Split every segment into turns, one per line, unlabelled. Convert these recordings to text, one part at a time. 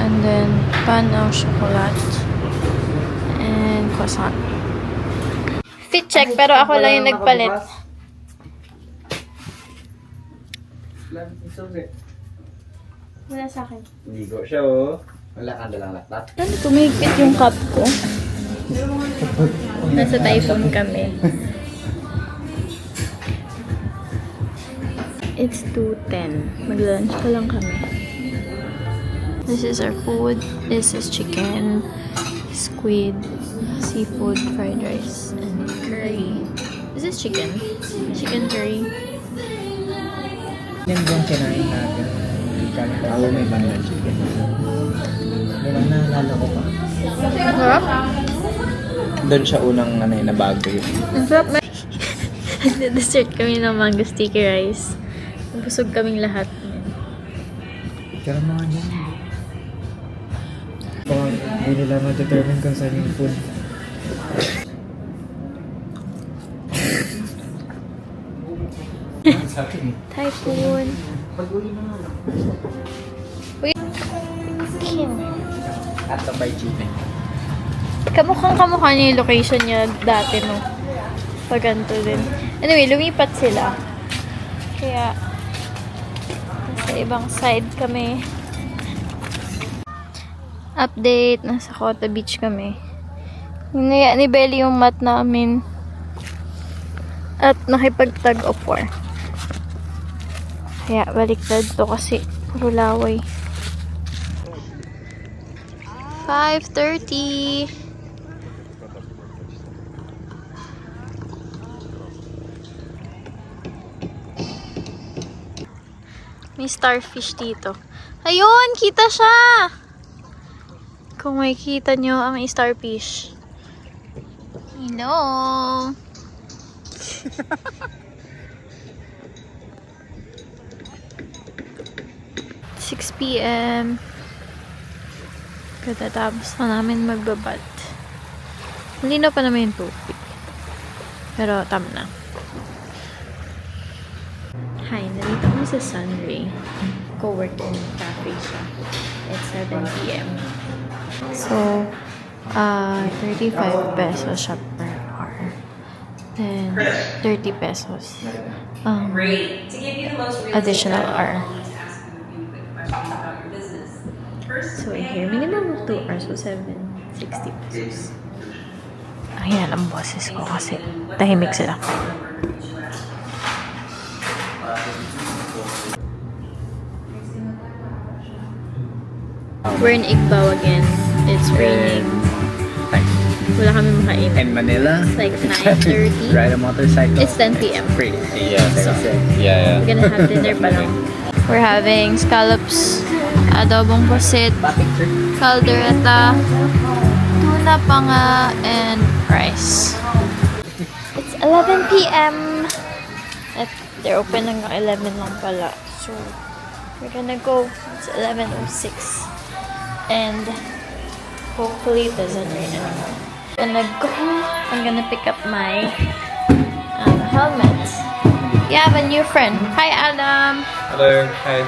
And then, pan au chocolate. And croissant. Fit check, pero ako lang yung nagpalit. Wala sa akin.
Ligo siya, oh. Wala ka dalang laktat.
Ano, tumigpit yung cup ko. Nasa typhoon kami. It's 2:10. Mag-lunch pa lang kami. This is our food. This is chicken, squid, seafood, fried rice, and curry. Is this chicken? Chicken curry.
Yan yung kinain natin.
Ako may bandang chicken.
Diba naalala ko pa?
Sarap?
Doon siya unang nabago yun.
Ang sarap na. Nag-dessert kami ng mango sticky rice. Busog kaming lahat.
Pero mga dyan. Kung hindi nila ma-determine kung saan yung food.
Typhoon. Kim.
At sabay chicken.
Kamukhang-kamukha niya yung location niya dati, no? Pag ganito din. Anyway, lumipat sila. Kaya, nasa ibang side kami. Update, nasa Kota Beach kami. Hinaya ni Belly yung mat namin. At nakipag-tag of war. Kaya, baliktad to kasi puro laway. 5:30. May starfish dito. Ayun! Kita siya! Kung makikita nyo ang starfish. Hello! 6 PM. Katatapos na namin magbabad. Malinaw pa naman yung tubig. Pero tama na. Hi, nandito kami sa Sunray. Co-working cafe siya. It's 7 PM. So, 35 pesos siya per hour. Then, 30 pesos.
Great. To give you the most
Additional hour.
First,
So, here, minimum of 2 hours. So, 760 pesos. Ayan ang boses ko kasi tahimik sila. We're in Igbaw again. It's raining. Wala kami makain.
In Manila,
It's like 9:30.
ride a motorcycle.
It's 10 PM.
Free.
Yeah. Yeah,
We're gonna have dinner pa lang. We're having scallops, adobong pusit, caldereta, tuna panga, and rice. It's 11 PM. At they're open hanggang 11 lang pala. So, we're gonna go. It's 11:06. And hopefully it doesn't rain anymore. I'm gonna pick up my helmet. You have a new friend. Hi, Adam.
Hello. Hi.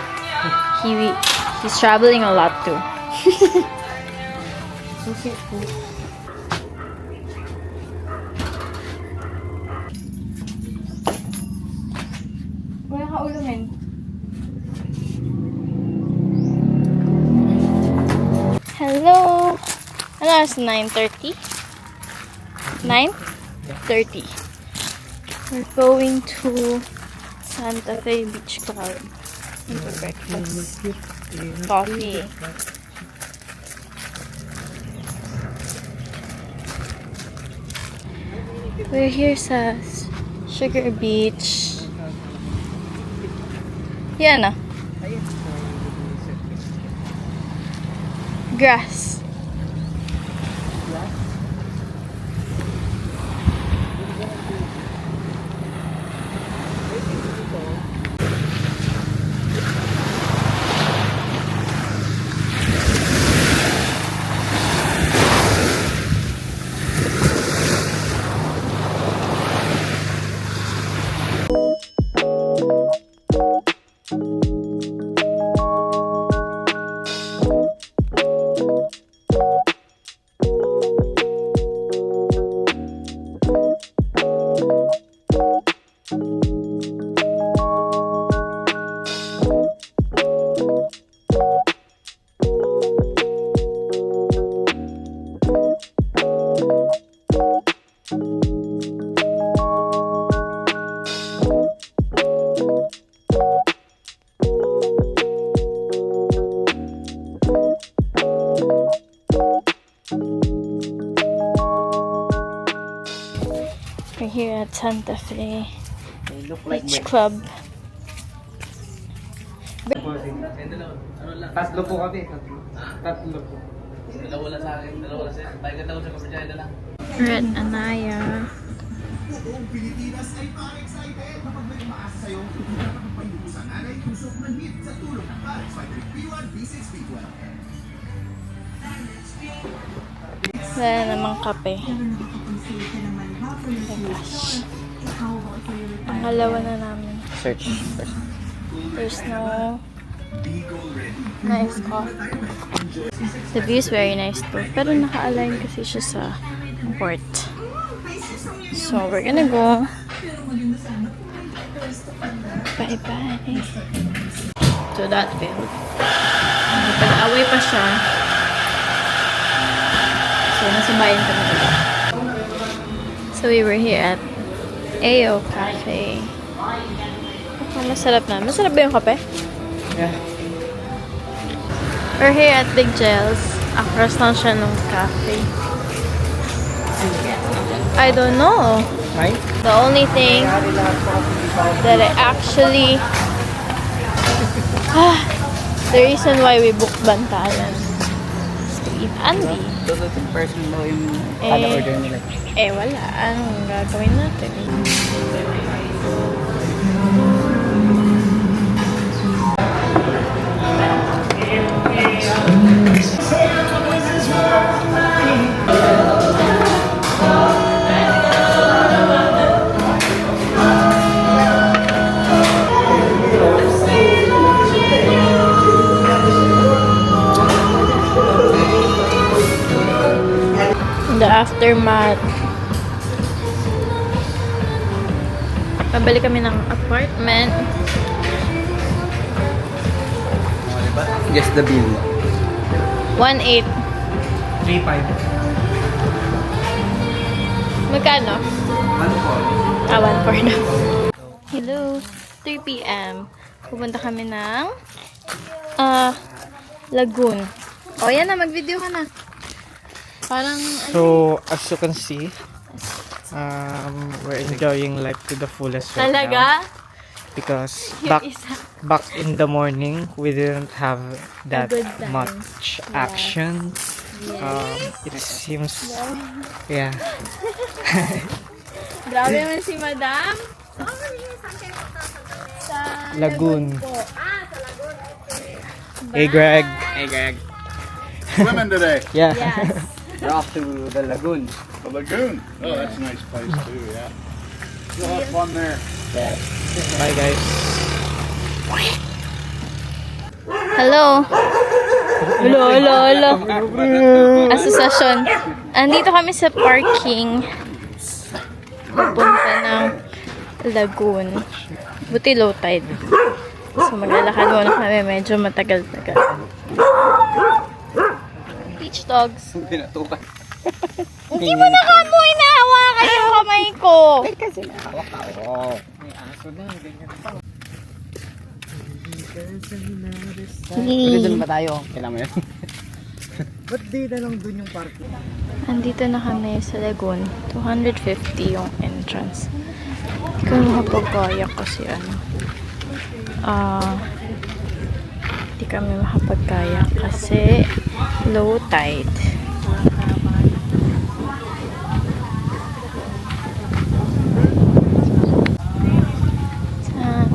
He's traveling a lot too. Wala ka ulo, men. Hello. Ano, it's 9:30? 9:30. We're going to Santa Fe Beach Club for breakfast. Coffee. We're here sa Sugar Beach. Yan ah. Grass. here at Santa Fe
They look like
Beach Club.
Tatlo po kami. Tatlo po.
Red Anaya. Wala namang kape. Oh gosh. Pangalawa na namin.
Search first.
There's no nice coffee. The view is very nice too. Pero naka-align kasi siya sa port. So, we're gonna go. Bye-bye. To that field. Pag-away pa siya. So, nasa bayan kami ulit. So, we were here at AO Cafe. Masarap na. Masarap ba yung kape?
Yeah.
We're here at Big Gels. Across lang siya ng cafe. I don't know.
Right?
The only thing that I actually... the reason why we booked Bantayan is to eat Andy.
Tututin person mo yung
Eh,
order nila.
wala. Anong gagawin natin? The aftermath. Pabalik kami ng apartment.
Just the bill.
1.8.
3.5.
Magkano?
1.4.
1.4 na. Hello. 3 p.m. Pupunta kami ng Lagoon. O, yan na. Mag-video ka na. Parang,
So, as you can see, we're enjoying life to the fullest right now.
talaga?
Because
Yung isa.
back in the morning, we didn't have that
good time.
much action. It seems, yeah.
Grabe naman si Madam. Sa
Lagoon.
po.
Hey, Greg.
Hey, Greg.
Swimming today.
Yeah.
Yes.
We're off to the lagoon.
The lagoon. Oh, that's a nice place too, yeah. You'll have fun there.
Bye, guys.
Hello. Hello. Asosasyon. Andito kami sa parking. Papunta ng Lagoon. Buti low tide. So maglalakad muna kami. Medyo matagal-tagal. Beach dogs.
Pinatukan.
Hindi mo na kamo inahawakan yung kamay ko.
Kasi nakawak ako. May aso na. Ganyan pa. Pwede dun ba tayo? Kailangan mo yun?
Ba't di na lang dun yung park?
Andito na kami sa Lagoon. 250 yung entrance. Hindi ko makapagkayak kasi hindi kami makapagkayak kasi low tide.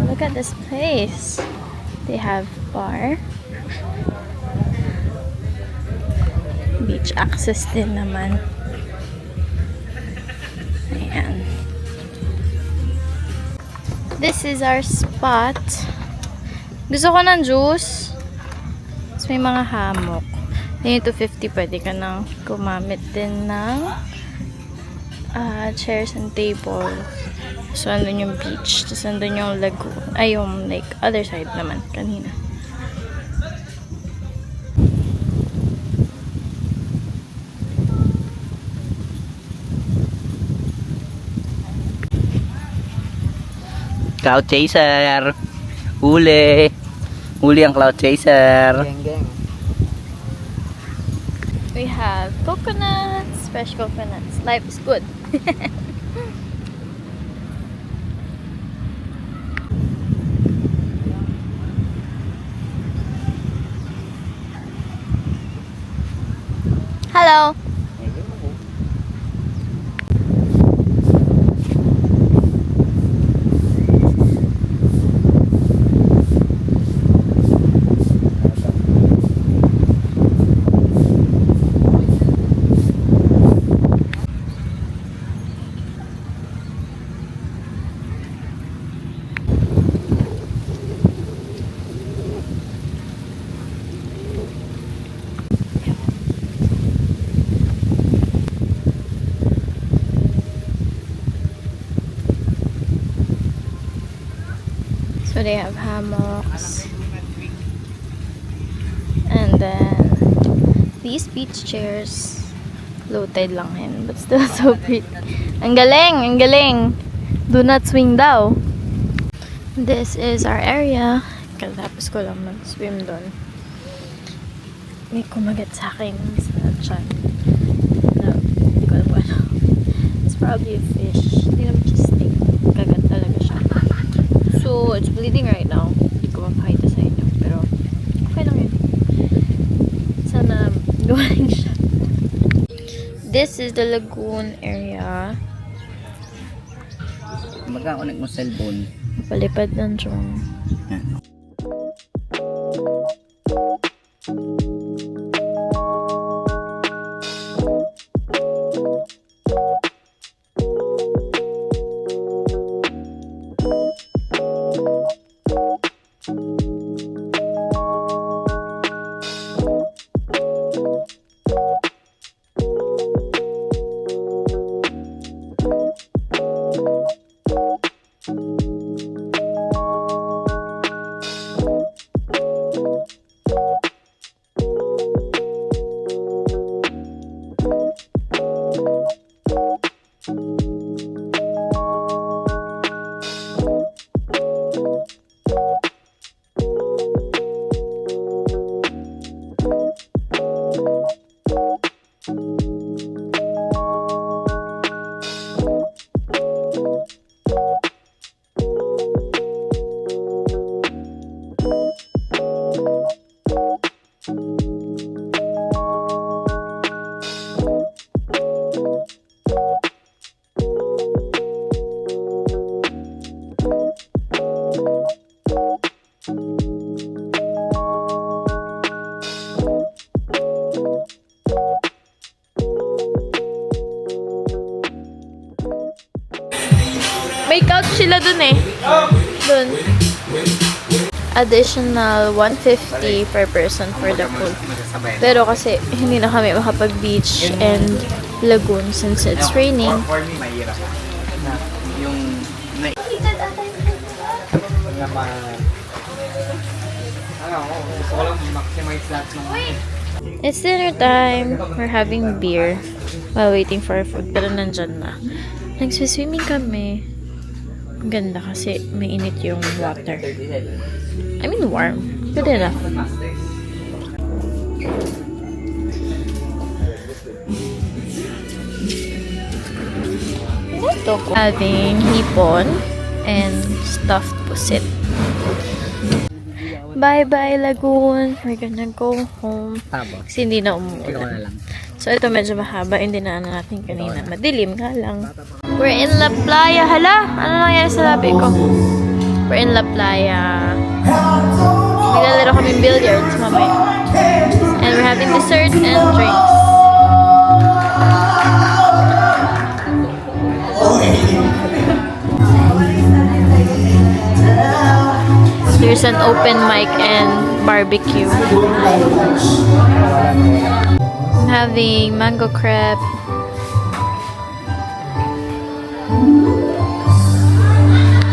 Look at this place. They have bar. Beach access din naman. Ayan. This is our spot. Gusto ko ng juice. Tapos may mga hammock. Then yung 250 pwede ka nang gumamit din ng chairs and table. So, andun yung beach. Tapos, andun yung lagoon. Ay, yung like, other side naman. Kanina.
Cloud Chaser. Huli. Huli ang Cloud Chaser.
Geng.
We have coconuts. Fresh coconuts. Life is good. Hello. So they have hammocks. And then these beach chairs. Low tide lang yan, but still so pretty. Ang galing! Ang galing! Do not swing daw. This is our area. Katapos ko lang mag-swim doon. May kumagat sa akin sa chan. No, hindi ko alam kung ano. It's probably a fish. Hindi naman siya snake. Kagat talaga siya. So, it's bleeding right now. Hindi ko mapakita sa inyo. Pero, okay lang yun. Sana gawain siya. This is the lagoon area.
Magkakakunik mo cellphone.
Palipad ng drone. May couch sila dun eh. Dun. Additional 150 per person for the pool. Pero kasi hindi na kami makapag-beach and lagoon since it's raining.
For me, mahirap. Yung... gusto ko lang maximize lahat ng...
It's dinner time. We're having beer while waiting for our food. Pero nandyan na. Nagsiswimming kami. Ang ganda kasi may init yung water. I mean warm. Good enough. Ito ko. Having hipon and stuffed pusit. Bye-bye, lagoon. We're gonna go home.
Tabo.
Kasi hindi na
Ikaw
umuulan.
na lang.
So, ito medyo mahaba. Hindi na natin kanina. Madilim nga lang. We're in La Playa. Hala! Ano nangyari sa labi ko? We're in La Playa. Maglalaro kami billiards mamaya. And we're having dessert and drinks. There's an open mic and barbecue. I'm having mango crepe,